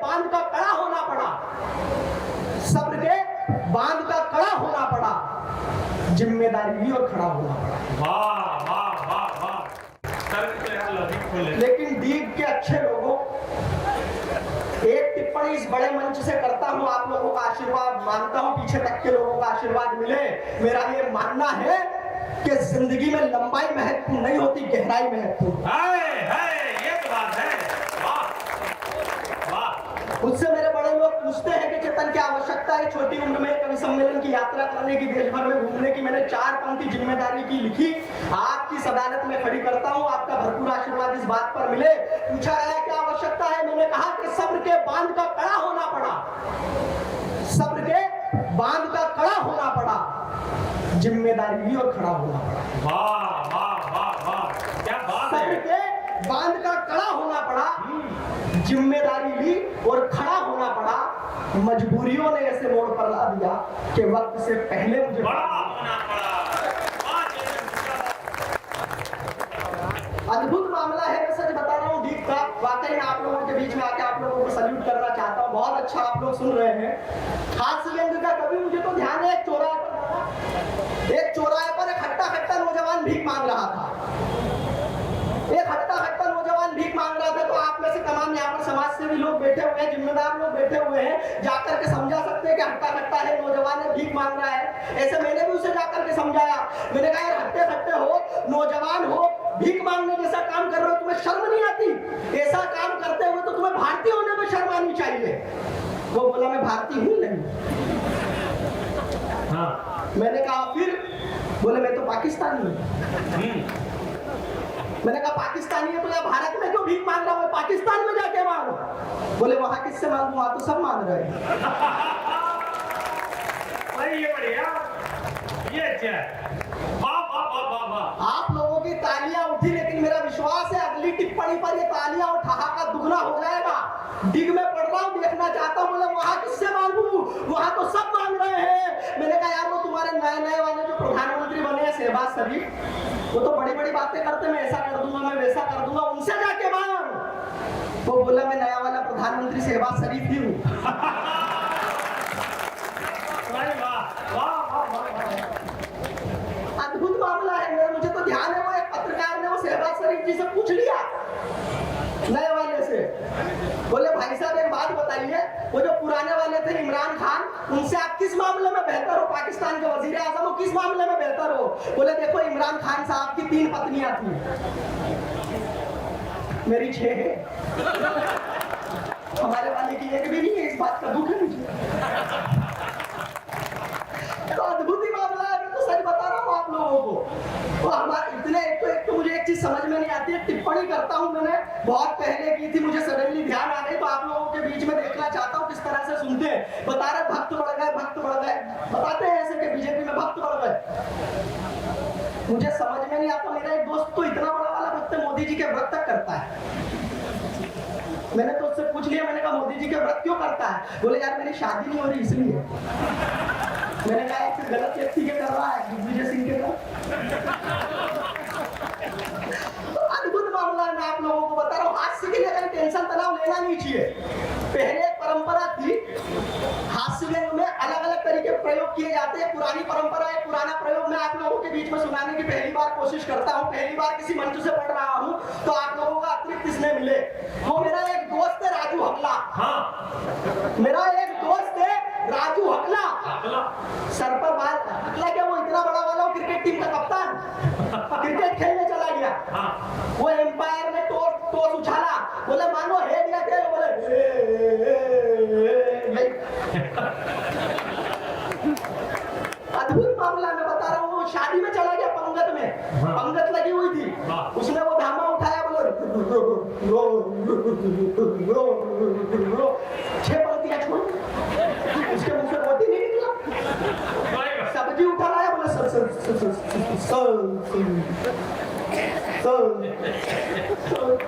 बांध का कड़ा होना पड़ा, सब्र के बांध का कड़ा होना पड़ा, जिम्मेदारी ली और खड़ा होना पड़ा। वाह वाह वाह वाह। लेकिन दीप के अच्छे लोगों, एक टिप्पणी इस बड़े मंच से करता हूं, आप लोगों का आशीर्वाद मांगता हूं, पीछे तक के लोगों का आशीर्वाद मिले। मेरा ये मानना है कि जिंदगी में लंबाई महत्वपूर्ण नहीं होती, गहराई महत्वपूर्ण। ये तो बात है। वाह वाह। मुझसे मेरे बड़े लोग पूछते हैं कि चेतन क्या आवश्यकता है छोटी उम्र में कवि सम्मेलन की यात्रा करने की, देश भर में घूमने की। मैंने 4 पंक्ति जिम्मेदारी की लिखी, आपकी सदानत में खड़ी करता हूं, आपका भरपूर आशीर्वाद इस बात पर मिले। पूछा गया क्या आवश्यकता है, मैंने कहा कि सब्र के बांध का कड़ा होना पड़ा, सब्र के बांध का कड़ा होना पड़ा, जिम्मेदारी ली और खड़ा होना पड़ा। वाह वाह वाह वाह, क्या बात है। सब्र के बांध का कड़ा होना पड़ा, जिम्मेदारी ली और खड़ा होना पड़ा। मजबूरियों ने ऐसे मोड़ पर ला दिया कि वक्त से पहले मुझे बड़ा होना पड़ा। अद्भुत मामला है, मैं सच बता रहा हूँ दीप का। वाकई में आप लोगों के बीच में आके आप लोगों को सल्यूट करना चाहता हूँ, बहुत अच्छा आप लोग सुन रहे हैं। हास्य व्यंग का कभी मुझे तो ध्यान है, एक चौराहे पर एक हट्टा खट्टा नौजवान भीख मांग रहा था, एक हट्टा खट्टा नौजवान भीख मांग रहा था। तो आप में से तमाम यहाँ पर समाज सेवी लोग बैठे हुए हैं, जिम्मेदार लोग बैठे हुए हैं, जाकर के समझा सकते हैं कि हट्टा खट्टा है, नौजवान है, भीख मांग रहा है। ऐसे मैंने भी उसे जाकर के समझाया, मैंने कहा यार हट्टे खट्टे हो, नौजवान हो, भीख मांगने जैसा काम कर रहे हो, तुम्हें शर्म नहीं आती? ऐसा काम करते हुए तो तुम्हें भारतीय होने में शर्म आनी चाहिए। वो बोला मैं भारतीय हूं नहीं। हाँ। मैंने कहा फिर? बोले मैं तो पाकिस्तानी हूं। मैंने कहा पाकिस्तानी है तो या भारत में क्यों भीख मांग रहा हूं, पाकिस्तान में जाके मांगो। बोले वहां किससे मांगू, वहां तो सब मांग रहे हैं। ये बढ़िया, ये अच्छा है। वाह वाह वाह वाह वाह। आप लोगों की तालियां उठी, लेकिन मेरा विश्वास है अगली टिप्पणी पर ये तालियां और ठहाका दुगना हो जाएगा। डिग में पड़ रहा हूं, देखना चाहता हूं। बोले वहां किससे मांगू, वहां तो सब मांग रहे हैं। मैंने कहा यार वो तुम्हारे नए वाले जो प्रधानमंत्री बने हैं शहबाज शरीफ, वो तो बड़ी बड़ी बातें करते, मैं ऐसा कर दूंगा, मैं वैसा कर दूंगा, उनसे जाके मांग। वो बोला मैं नया वाला प्रधानमंत्री शहबाज शरीफ ही हूँ। अद्भुत मामला है, मुझे तो ध्यान है वो एक पत्रकार ने वो शहबाज शरीफ जी से पूछ लिया नए वाले से, बोले भाई साहब एक बात बताइए, वो जो पुराने वाले थे इमरान खान, उनसे आप किस मामले में बेहतर हो? पाकिस्तान के वजीर आजम हो, किस मामले में बेहतर हो? बोले देखो इमरान खान साहब की 3 पत्नियां थी, मेरी 6 है, हमारे वाले की एक भी नहीं है, इस बात का दुख है मुझे। तो अद्भुत ही मामला है, मैं तो सच बता रहा हूँ आप लोगों को। तो हमारे इतने एक तो मुझे एक चीज समझ में नहीं आती है, टिप्पणी करता हूँ, मैंने बहुत पहले की थी, मुझे सडनली ध्यान आ गई, तो आप लोगों के बीच में देखना चाहता हूँ किस तरह से सुनते हैं। बता रहे भक्त बढ़ गए, भक्त बढ़ गए, बताते हैं ऐसे कि बीजेपी में भक्त बढ़ गए। मुझे समझ में नहीं आता, मेरा एक दोस्त तो इतना बड़ा वाला भक्त मोदी जी के व्रत तक करता है। मैंने तो उससे पूछ लिया, मैंने कहा मोदी जी के व्रत क्यों करता है? बोले यार मेरी शादी नहीं हो रही इसलिए। मैंने कहा फिर गलत व्यक्ति के कर रहा है, दिग्विजय सिंह के कर। तो अद्भुत मामला है, मैं आप लोगों को बता रहा हूँ। हास्य के लिए कहीं टेंशन तनाव लेना नहीं चाहिए। पहले एक परंपरा थी, हास्य में अलग अलग तरीके प्रयोग किए जाते हैं। पुरानी परंपरा है, पुराना प्रयोग मैं आप लोगों के बीच में सुनाने की पहली बार कोशिश करता हूँ। पहली बार किसी मंच से पढ़ रहा हूँ, तो आप लोगों का अतिरिक्त इसमें मिले। वो मेरा एक दोस्त है राजू हकला। हाँ। मेरा एक दोस्त है राजू हकला। सर पर बाल हकला क्या, वो इतना बड़ा वाला हो, क्रिकेट टीम का कप्तान, क्रिकेट खेलने चला गया। हाँ। वो एम्पायर ने टॉस उछाला, बोले मानो हेड या टेल, बोले अद्भुत मामला मैं बता रहा हूँ। शादी में चला गया, पंगत में पंगत लगी हुई थी, उसने वो धामा उठाया, बोले 6 पंक्तियां छोड़, उसके मुंह से रोटी नहीं निकला। सब्जी उठा लाया, बोले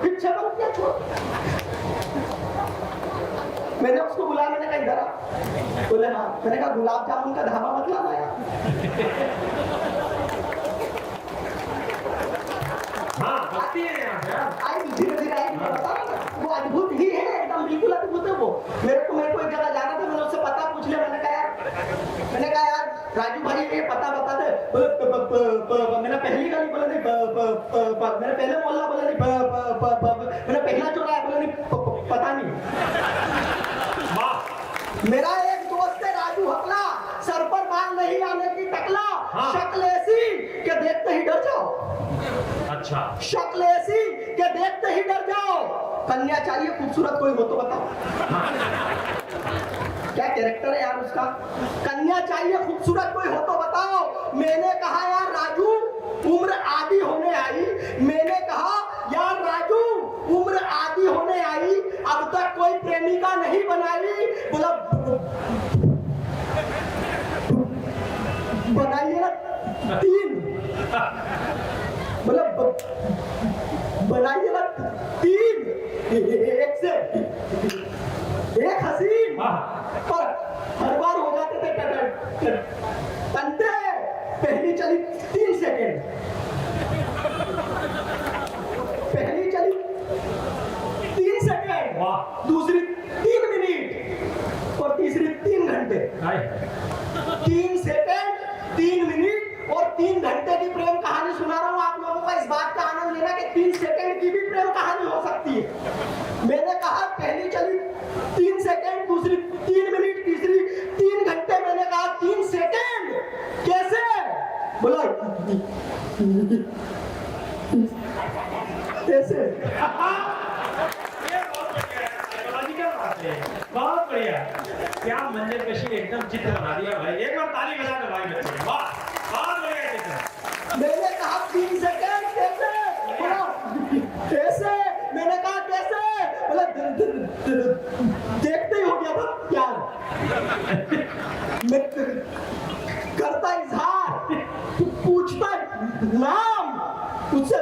फिर 6 पंक्तियां छोड़। मैंने उसको बुलाया, मैंने कहा इधर आ। बोले हाँ। मैंने कहा गुलाब जामुन का ढाबा मत लाना यार। हाँ, धीरे धीरे वो अद्भुत ही है, एकदम बिल्कुल अद्भुत है वो। बोले मैंने पहली गली बोला नहीं मैंने पहले मोहल्ला बोला नहीं मैंने पहला चौराहा बोला नहीं पता नहीं। वाह मेरा एक दोस्त है राजू हकला, सर पर बाल नहीं आने की टकला, हाँ। शक्ल ऐसी कि देखते ही डर जाओ, अच्छा शक्ल ऐसी कि देखते ही डर जाओ। कन्या चाहिए खूबसूरत कोई हो तो बताओ। क्या कैरेक्टर है यार उसका। कन्या चाहिए खूबसूरत कोई हो तो बताओ। मैंने कहा यार राजू उम्र आधी होने आई, मैंने कहा यार राजू उम्र आधी होने आई, अब तक कोई प्रेमिका नहीं बनाई। बोला बनाइए ना 3, बोला बनाइए ना 3, एक से एक हसीन, हाँ। पर हर बार हो जाते थे तंते। पहली चली 3 सेकेंड, पहली चली 3 सेकेंड, वाह दूसरी 3 मिनट और तीसरी 3 घंटे। हाय 3 सेकेंड 3 मिनट और 3 घंटे की प्रेम कहानी सुना रहा हूं आप लोगों को। इस बात का आनंद लेना कि 3 सेकेंड की भी प्रेम कहानी हो सकती है। मैंने कहा पहली चली 3 सेकेंड, दूसरी 3 मिनट, तीसरी 3 घंटे। मैंने कहा 3 सेकेंड कैसे? बोला कैसे? ये बहुत बढ़िया है, साइकोलॉजिकल बात है, बहुत बढ़िया। क्या मंजर कशी एकदम चित्र बना दिया भाई। एक बार ताली बजा दो भाई मेरे लिए। वाह बहुत बढ़िया चित्र। मैंने कहा 3 सेकेंड कैसे? बोला कैसे? मैंने कहा कैसे? बोला देखते ही हो गया था प्यार। मैं करता इजहार, पूछता नाम, उससे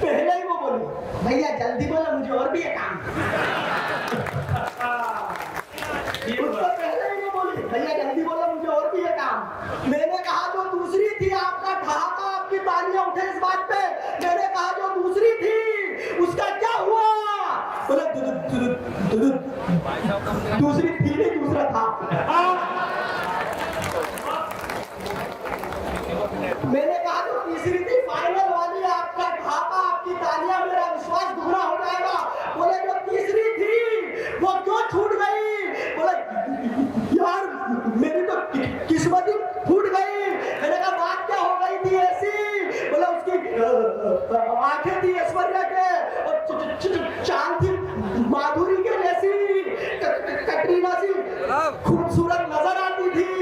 पहले ही वो बोली भैया जल्दी बोला मुझे और भी है काम। उससे पहले ही वो बोली भैया जल्दी बोला मुझे और भी है काम। मैंने कहा जो दूसरी थी आपका ठहाका, आपकी तालियां उठे इस बात पे। मैंने कहा जो दूसरी थी उसका क्या हुआ? बोले दूसरी थी नहीं दूसरा था। मैंने कहा जो तीसरी थी फाइनल वाली आपका ठहाका, आपकी तालियां, मेरा विश्वास दुगना हो जाएगा। बोले जो तीसरी थी वो क्यों छूट गई? बोले यार मेरी तो किस्मत ही फूट गई। मैंने कहा बात क्या हो गई थी ऐसी? बोला उसकी आंखें थी ऐश्वर्या के और चांद थी माधुरी के जैसी, कटरीना सी खूबसूरत नजर आती थी।